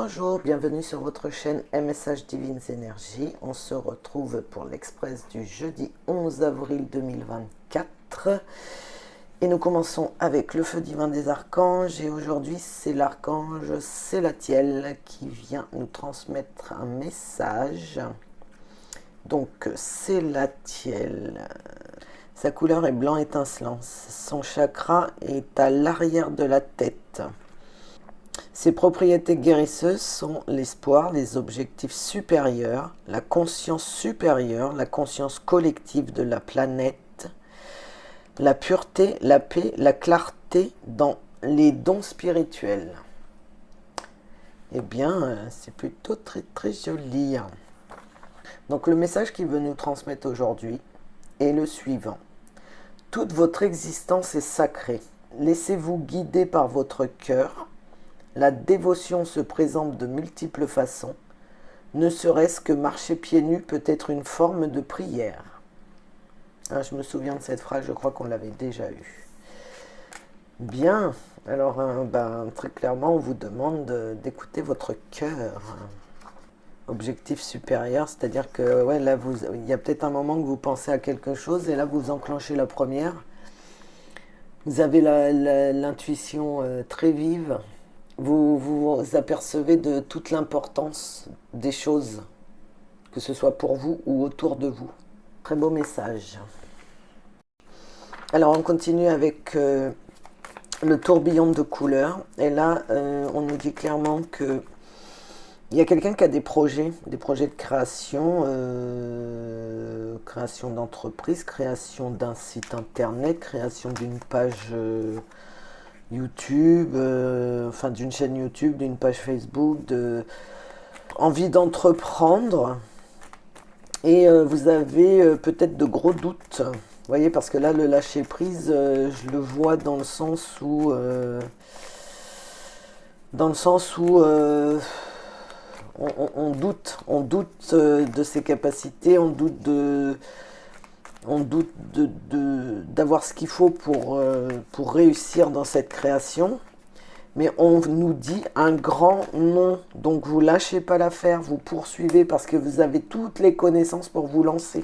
Bonjour, bienvenue sur votre chaîne MSH Divines Énergies. On se retrouve pour l'Express du jeudi 11 avril 2024. Et nous commençons avec le feu divin des archanges. Et aujourd'hui, c'est l'archange Sélatiel qui vient nous transmettre un message. Donc, Sélatiel. Sa couleur est blanc étincelant. Son chakra est à l'arrière de la tête. Ses propriétés guérisseuses sont l'espoir, les objectifs supérieurs, la conscience supérieure, la conscience collective de la planète, la pureté, la paix, la clarté dans les dons spirituels. Eh bien, c'est plutôt très joli. Donc le message qu'il veut nous transmettre aujourd'hui est le suivant. Toute votre existence est sacrée. Laissez-vous guider par votre cœur. La dévotion se présente de multiples façons. Ne serait-ce que marcher pieds nus peut être une forme de prière. Ah, je me souviens de cette phrase, je crois qu'on l'avait déjà eue. Bien, alors très clairement, on vous demande d'écouter votre cœur. Objectif supérieur, c'est-à-dire que ouais, là, il y a peut-être un moment que vous pensez à quelque chose et là, vous enclenchez la première. Vous avez l'intuition très vive. Vous apercevez de toute l'importance des choses, que ce soit pour vous ou autour de vous. Très beau message. Alors on continue avec le tourbillon de couleurs. Et là, on nous dit clairement que il y a quelqu'un qui a des projets de création, création d'entreprise, création d'un site internet, création d'une page YouTube, d'une chaîne YouTube, d'une page Facebook, envie d'entreprendre. Et vous avez peut-être de gros doutes. Vous voyez, parce que là, le lâcher prise, je le vois dans le sens où on doute de ses capacités, on doute d'avoir ce qu'il faut pour réussir dans cette création. Mais on nous dit un grand non. Donc vous lâchez pas l'affaire, vous poursuivez parce que vous avez toutes les connaissances pour vous lancer.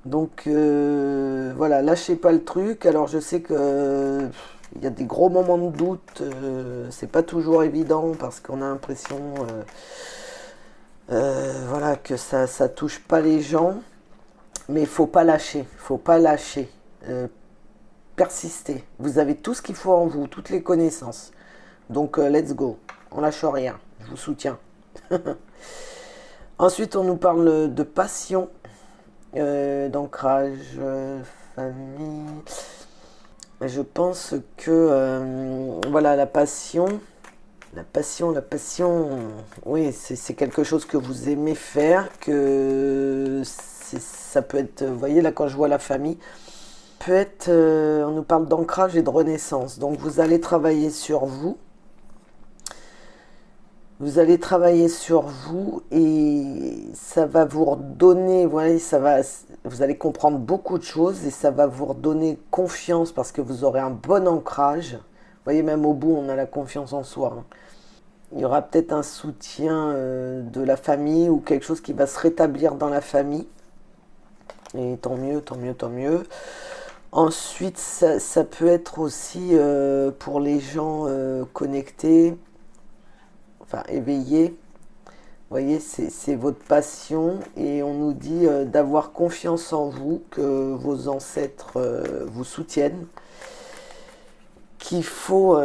Donc voilà, lâchez pas le truc. Alors je sais que il y a des gros moments de doute, c'est pas toujours évident parce qu'on a l'impression voilà, que ça touche pas les gens. Mais il ne faut pas lâcher, persistez. Vous avez tout ce qu'il faut en vous, toutes les connaissances. Donc, let's go. On lâche rien, je vous soutiens. Ensuite, on nous parle de passion, d'ancrage, famille. Je pense que, voilà, la passion, oui, c'est quelque chose que vous aimez faire, que ça peut être, vous voyez là quand je vois la famille, peut être, on nous parle d'ancrage et de renaissance. Donc vous allez travailler sur vous. Vous allez travailler sur vous et ça va vous redonner, voilà, vous allez comprendre beaucoup de choses et ça va vous redonner confiance parce que vous aurez un bon ancrage. Vous voyez, même au bout, on a la confiance en soi. Il y aura peut-être un soutien de la famille ou quelque chose qui va se rétablir dans la famille. Et tant mieux. Ensuite, ça peut être aussi pour les gens connectés, enfin éveillés. Vous voyez, c'est votre passion et on nous dit d'avoir confiance en vous, que vos ancêtres vous soutiennent, qu'il faut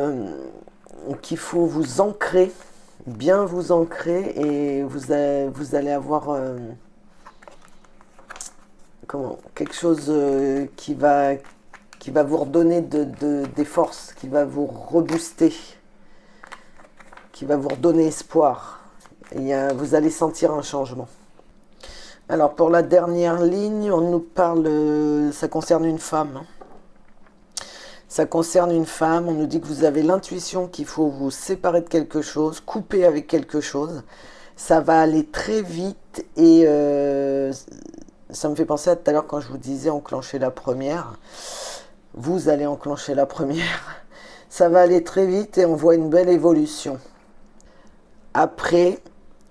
vous ancrer, bien vous ancrer et vous allez avoir quelque chose qui va vous redonner des forces, qui va vous rebooster, qui va vous redonner espoir. Vous allez sentir un changement. Alors pour la dernière ligne, on nous parle, ça concerne une femme. Ça concerne une femme, on nous dit que vous avez l'intuition qu'il faut vous séparer de quelque chose, couper avec quelque chose. Ça va aller très vite et ça me fait penser à tout à l'heure quand je vous disais enclencher la première. Vous allez enclencher la première. Ça va aller très vite et on voit une belle évolution. Après,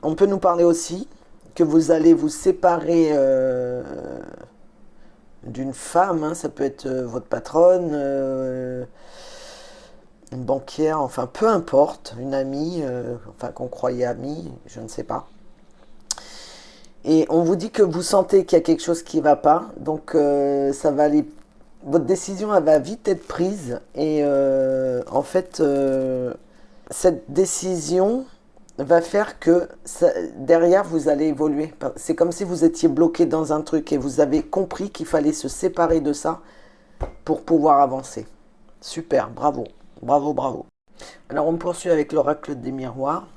on peut nous parler aussi que vous allez vous séparer d'une femme, hein, ça peut être votre patronne, une banquière, enfin peu importe, une amie, enfin qu'on croyait amie, je ne sais pas. Et on vous dit que vous sentez qu'il y a quelque chose qui ne va pas, donc ça va aller, votre décision elle va vite être prise et en fait cette décision va faire que derrière vous allez évoluer. C'est comme si vous étiez bloqué dans un truc et vous avez compris qu'il fallait se séparer de ça pour pouvoir avancer. Super, bravo, bravo, bravo. Alors on poursuit avec l'oracle des miroirs.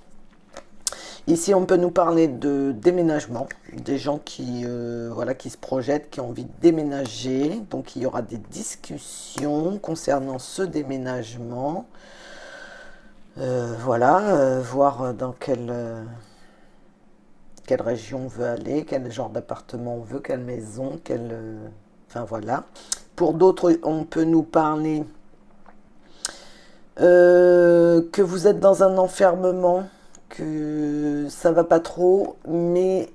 Ici on peut nous parler de déménagement, des gens qui, voilà, qui se projettent, qui ont envie de déménager. Donc il y aura des discussions concernant ce déménagement. Voilà, voir dans quelle région on veut aller, quel genre d'appartement on veut, quelle maison, enfin voilà. Pour d'autres, on peut nous parler que vous êtes dans un enfermement, que ça va pas trop, mais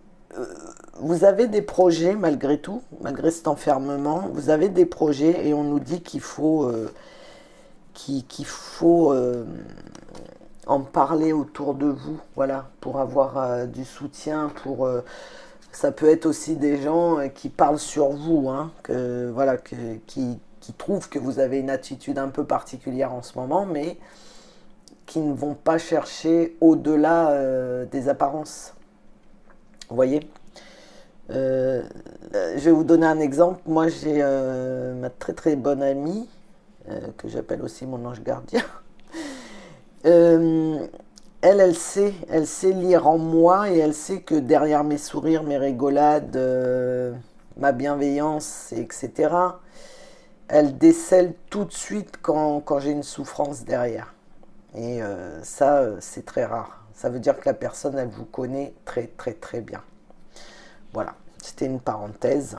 vous avez des projets malgré tout, malgré cet enfermement, vous avez des projets et on nous dit qu'il faut en parler autour de vous, voilà, pour avoir du soutien, ça peut être aussi des gens qui parlent sur vous, hein, voilà, qui trouvent que vous avez une attitude un peu particulière en ce moment, mais qui ne vont pas chercher au-delà des apparences. Vous voyez, je vais vous donner un exemple. Moi, j'ai ma très très bonne amie, que j'appelle aussi mon ange gardien. Elle sait lire en moi et elle sait que derrière mes sourires, mes rigolades, ma bienveillance, etc., elle décèle tout de suite quand j'ai une souffrance derrière. Et ça, c'est très rare. Ça veut dire que la personne, elle vous connaît très très très bien. Voilà, c'était une parenthèse.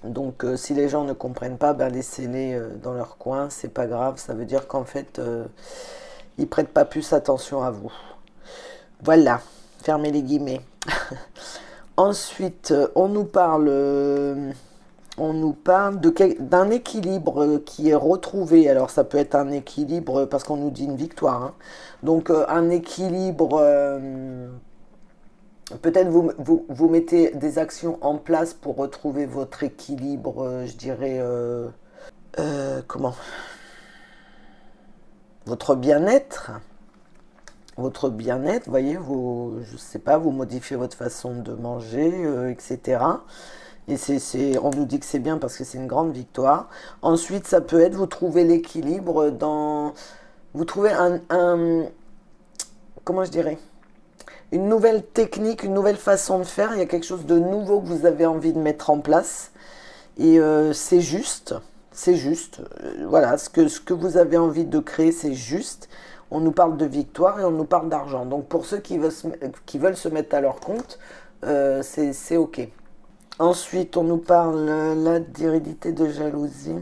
Donc si les gens ne comprennent pas, ben, laissez-les dans leur coin, c'est pas grave. Ça veut dire qu'en fait, ils prêtent pas plus attention à vous. Voilà, fermez les guillemets. Ensuite, on nous parle d'un équilibre qui est retrouvé. Alors ça peut être un équilibre parce qu'on nous dit une victoire, hein. Donc un équilibre, peut-être vous mettez des actions en place pour retrouver votre équilibre, je dirais, comment, votre bien-être. Votre bien-être, voyez, je sais pas, vous modifiez votre façon de manger, etc. Et on nous dit que c'est bien parce que c'est une grande victoire. Ensuite, ça peut être, vous trouvez l'équilibre vous trouvez comment je dirais, une nouvelle technique, une nouvelle façon de faire. Il y a quelque chose de nouveau que vous avez envie de mettre en place. Et c'est juste. C'est juste. Voilà, ce que vous avez envie de créer, c'est juste. On nous parle de victoire et on nous parle d'argent. Donc pour ceux qui veulent se mettre à leur compte, c'est OK. Ensuite, on nous parle là d'hérédité, de jalousie.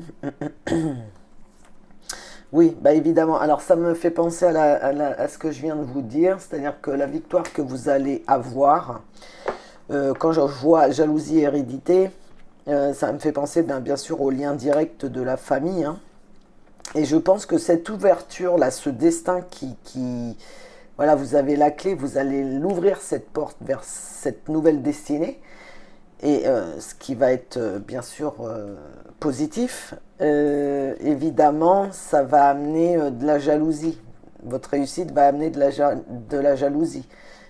Oui, bah évidemment. Alors ça me fait penser à ce que je viens de vous dire, c'est-à-dire que la victoire que vous allez avoir, quand je vois jalousie et hérédité, ça me fait penser bien sûr au lien direct de la famille, hein. Et je pense que cette ouverture là, ce destin voilà, vous avez la clé, vous allez l'ouvrir cette porte vers cette nouvelle destinée. Et ce qui va être bien sûr positif, évidemment, ça va amener de la jalousie. Votre réussite va amener de la jalousie.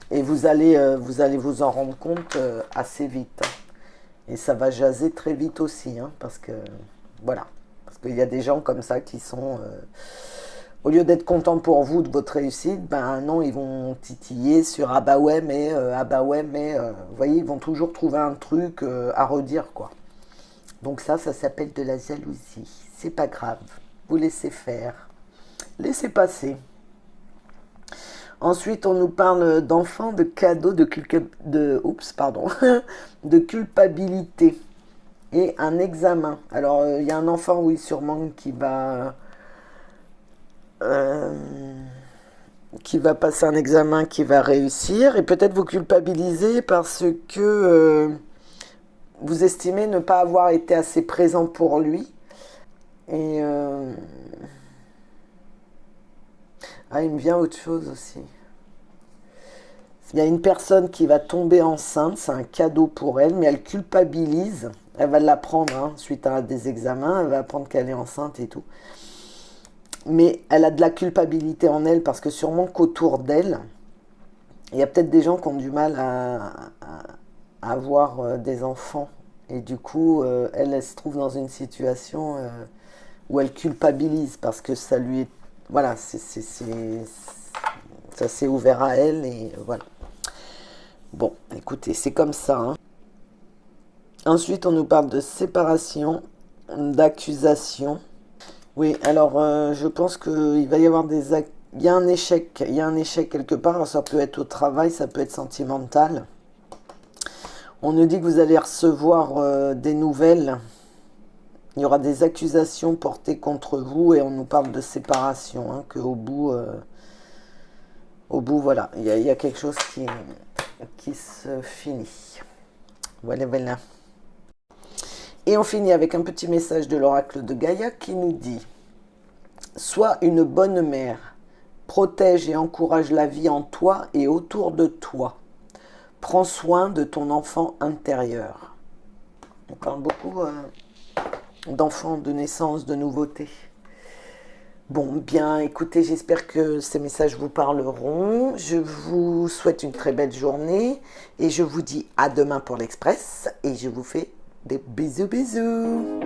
Et vous allez vous en rendre compte assez vite. Et ça va jaser très vite aussi, hein, parce que voilà. Parce qu'il y a des gens comme ça qui sont, au lieu d'être contents pour vous de votre réussite, ben non, ils vont titiller sur ah bah ouais, mais, vous voyez, ils vont toujours trouver un truc à redire, quoi. Donc ça s'appelle de la jalousie. C'est pas grave. Vous laissez faire. Laissez passer. Ensuite, on nous parle d'enfants, de cadeaux, de culpabilité et un examen. Alors, il y a un enfant, oui, sûrement, qui va qui va passer un examen qui va réussir, et peut-être vous culpabiliser parce que vous estimez ne pas avoir été assez présent pour lui. Et il me vient autre chose aussi. Il y a une personne qui va tomber enceinte, c'est un cadeau pour elle, mais elle culpabilise. Elle va l'apprendre suite à des examens, elle va apprendre qu'elle est enceinte et tout. Mais elle a de la culpabilité en elle parce que sûrement qu'autour d'elle, il y a peut-être des gens qui ont du mal à avoir des enfants. Et du coup, elle se trouve dans une situation où elle culpabilise parce que ça lui est... Voilà, ça s'est ouvert à elle et voilà. Bon, écoutez, c'est comme ça. Ensuite, on nous parle de séparation, d'accusation. Oui, alors je pense qu'il va y avoir il y a un échec quelque part. Alors, ça peut être au travail, ça peut être sentimental. On nous dit que vous allez recevoir des nouvelles. Il y aura des accusations portées contre vous et on nous parle de séparation, qu'au bout, voilà, il y a quelque chose qui se finit. Voilà, voilà. Et on finit avec un petit message de l'oracle de Gaïa qui nous dit « Sois une bonne mère, protège et encourage la vie en toi et autour de toi. Prends soin de ton enfant intérieur. » On parle beaucoup d'enfants, de naissance, de nouveautés. Bon, bien, écoutez, j'espère que ces messages vous parleront. Je vous souhaite une très belle journée et je vous dis à demain pour l'Express et je vous fais des bisous, bisous.